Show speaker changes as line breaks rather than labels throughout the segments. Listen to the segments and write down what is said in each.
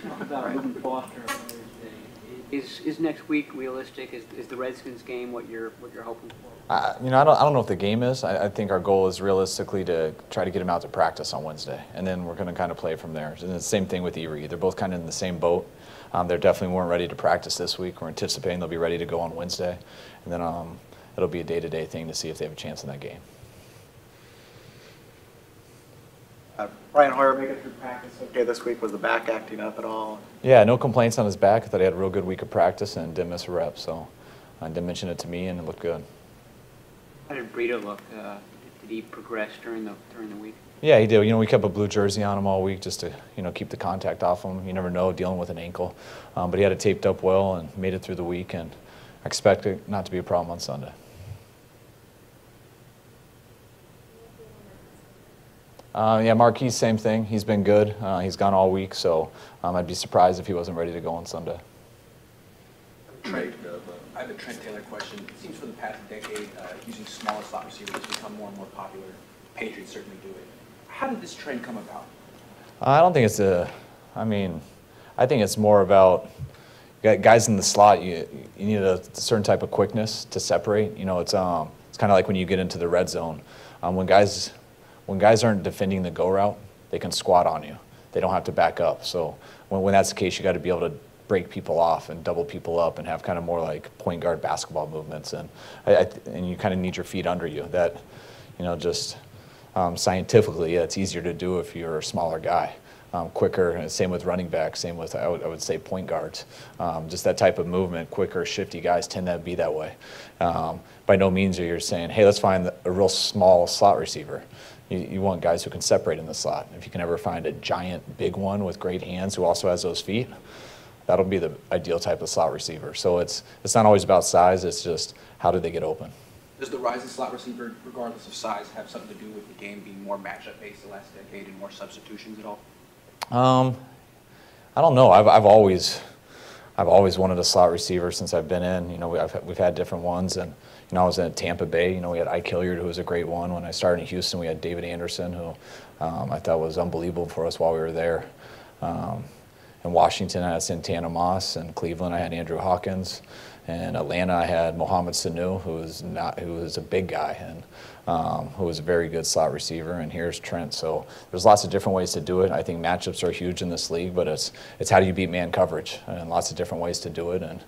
Talk about moving Foster on Thursday. Is next week realistic? Is the Redskins game what you're hoping for?
I don't know if the game is. I think our goal is realistically to try to get him out to practice on Wednesday, and then we're going to kind of play from there. And the same thing with Erie. They're both kind of in the same boat. They definitely weren't ready to practice this week. We're anticipating they'll be ready to go on Wednesday, and then it'll be a day-to-day thing to see if they have a chance in that game.
Brian Hoyer making it through practice okay this week. Was the back acting up at all?
Yeah, no complaints on his back. I thought he had a real good week of practice and didn't miss a rep. So didn't mention it to me, and it looked good.
How did Brito look? Did he progress during the week?
Yeah, he did. We kept a blue jersey on him all week just to keep the contact off him. You never know, dealing with an ankle. But he had it taped up well and made it through the week, and I expect it not to be a problem on Sunday. Yeah, Marquis, same thing. He's been good. He's gone all week, so I'd be surprised if he wasn't ready to go on Sunday.
I have a Trent Taylor question. It seems for the past decade, using smaller slot receivers has become more and more popular. Patriots certainly do it. How did this trend come about?
I don't think it's I think it's more about guys in the slot. You need a certain type of quickness to separate. It's kind of like when you get into the red zone. When guys aren't defending the go route, they can squat on you. They don't have to back up. So when that's the case, you got to be able to break people off and double people up and have kind of more like point guard basketball movements. And you kind of need your feet under you. That, scientifically, it's easier to do if you're a smaller guy. Quicker, and same with running backs, same with, I would say, point guards. Just that type of movement, quicker, shifty guys tend to be that way. By no means are you saying, hey, let's find a real small slot receiver. You want guys who can separate in the slot. If you can ever find a giant, big one with great hands who also has those feet, that'll be the ideal type of slot receiver. So it's not always about size, it's just how do they get open.
Does the rise of slot receiver, regardless of size, have something to do with the game being more matchup-based the last decade and more substitutions at all?
I don't know. I've always wanted a slot receiver since I've been in. We've had different ones, and I was in Tampa Bay. We had Ike Hilliard, who was a great one. When I started in Houston, we had David Anderson, who I thought was unbelievable for us while we were there. In Washington, I had Santana Moss. In Cleveland, I had Andrew Hawkins. In Atlanta, I had Mohamed Sanu, who was a big guy and who was a very good slot receiver. And here's Trent. So there's lots of different ways to do it. I think matchups are huge in this league, but it's how do you beat man coverage, and lots of different ways to do it. And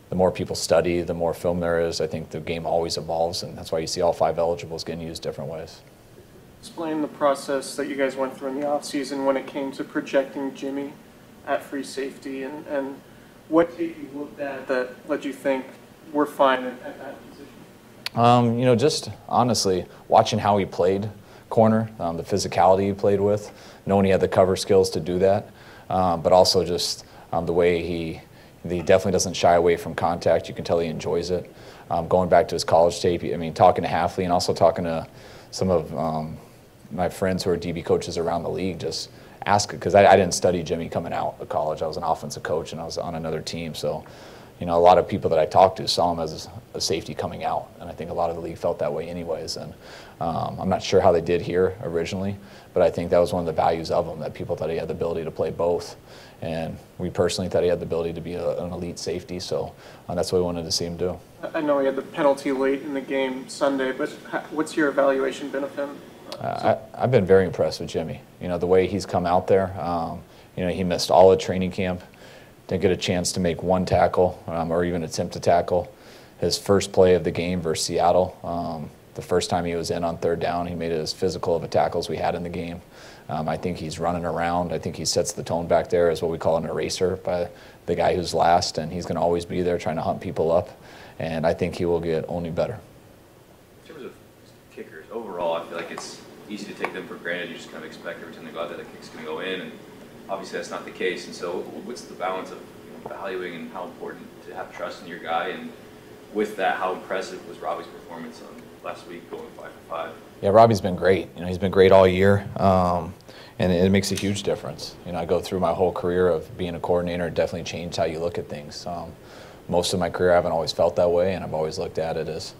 the more people study, the more film there is. I think the game always evolves, and that's why you see all 5 eligibles getting used different ways.
Explain the process that you guys went through in the offseason when it came to projecting Jimmie at free safety, and what tape you looked at that led you think we're fine at that position?
Just honestly watching how he played corner, the physicality he played with, knowing he had the cover skills to do that, but also just the way he definitely doesn't shy away from contact. You can tell he enjoys it. Going back to his college tape, talking to Halfley and also talking to some of my friends who are DB coaches around the league, just ask it, because I didn't study Jimmie coming out of college. I was an offensive coach and I was on another team. So, a lot of people that I talked to saw him as a safety coming out, and I think a lot of the league felt that way anyways. And I'm not sure how they did here originally, but I think that was one of the values of him, that people thought he had the ability to play both. And we personally thought he had the ability to be an elite safety, so that's what we wanted to see him do.
I know he had the penalty late in the game Sunday, but what's your evaluation been of him?
I've been very impressed with Jimmie. The way he's come out there. He missed all of training camp, didn't get a chance to make one tackle or even attempt to tackle. His first play of the game versus Seattle, the first time he was in on 3rd down, he made it as physical of a tackle as we had in the game. I think he's running around. I think he sets the tone back there as what we call an eraser by the guy who's last, and he's going to always be there trying to hunt people up. And I think he will get only better.
In terms of kickers, overall, I feel like it's easy to take them for granted. You just kind of expect every time they go out there, the kick's going to go in, and obviously that's not the case. And so what's the balance of valuing and how important to have trust in your guy? And with that, how impressive was Robbie's performance on last week going 5 for 5?
Yeah, Robbie's been great. He's been great all year, and it makes a huge difference. I go through my whole career of being a coordinator. It definitely changed how you look at things. Most of my career, I haven't always felt that way, and I've always looked at it as,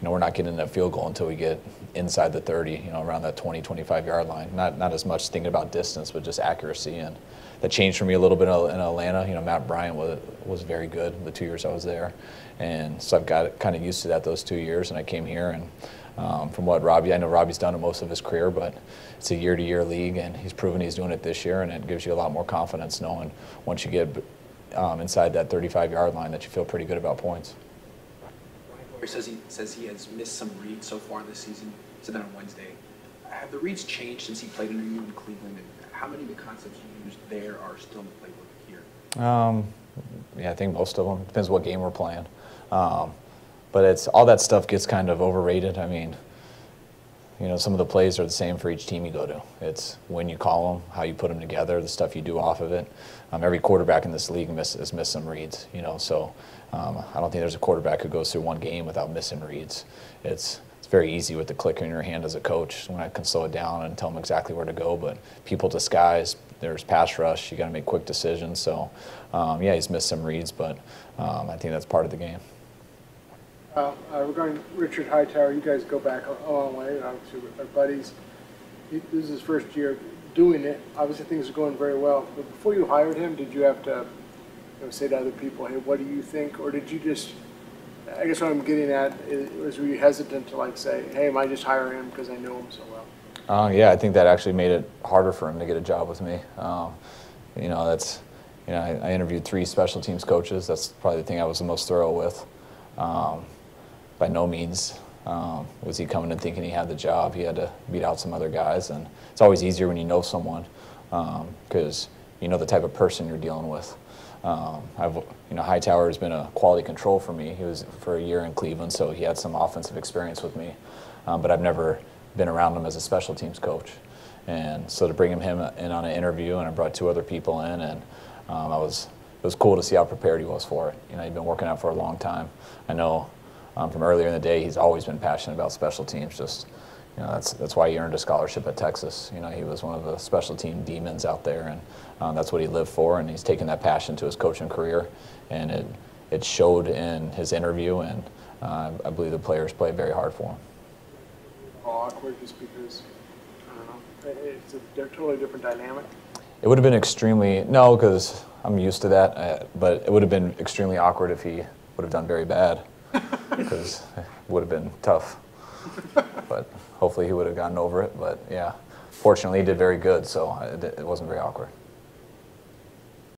we're not getting that field goal until we get inside the 30, around that 20, 25-yard line. Not as much thinking about distance, but just accuracy. And that changed for me a little bit in Atlanta. You know, Matt Bryant was very good the 2 years I was there, and so I've got kind of used to that those 2 years. And I came here, and from what I know Robbie's done it most of his career, but it's a year-to-year league, and he's proven he's doing it this year, and it gives you a lot more confidence knowing once you get inside that 35-yard line that you feel pretty good about points.
He says he has missed some reads so far this season. He said that on Wednesday. Have the reads changed since he played under you in Cleveland, and how many of the concepts you used there are still in the playbook here?
Yeah, I think most of them. Depends what game we're playing. But it's all that stuff gets kind of overrated. I mean, you know, some of the plays are the same for each team you go to. It's when you call them, how you put them together, the stuff you do off of it. Every quarterback in this league has missed some reads, you know, so I don't think there's a quarterback who goes through one game without missing reads. It's very easy with the clicker in your hand as a coach when I can slow it down and tell them exactly where to go, but people disguise, there's pass rush, you got to make quick decisions. So, yeah, he's missed some reads, but I think that's part of the game.
Regarding Richard Hightower, you guys go back a long way, obviously with our buddies. This is his first year doing it. Obviously things are going very well. But before you hired him, did you have to say to other people, hey, what do you think? Or did you just, I guess what I'm getting at is were you hesitant to like say, hey, am I just hiring him because I know him so well?
Yeah, I think that actually made it harder for him to get a job with me. You know, I interviewed 3 special teams coaches. That's probably the thing I was the most thorough with. By no means was he coming and thinking he had the job. He had to beat out some other guys, and it's always easier when you know someone because you know the type of person you're dealing with. Hightower has been a quality control for me. He was for a year in Cleveland, so he had some offensive experience with me, but I've never been around him as a special teams coach. And so to bring him in on an interview, and I brought 2 other people in, and it was cool to see how prepared he was for it. You know, he'd been working out for a long time. I know from earlier in the day, he's always been passionate about special teams. Just, you know, that's why he earned a scholarship at Texas. You know, he was one of the special team demons out there, and that's what he lived for. And he's taken that passion to his coaching career, and it showed in his interview. And I believe the players played very hard for him.
Awkward just because, I don't know, they're totally different dynamic.
It would have been no, because I'm used to that, but it would have been extremely awkward if he would have done very bad, because it would have been tough. But hopefully he would have gotten over it. But yeah, fortunately he did very good, so it wasn't very awkward.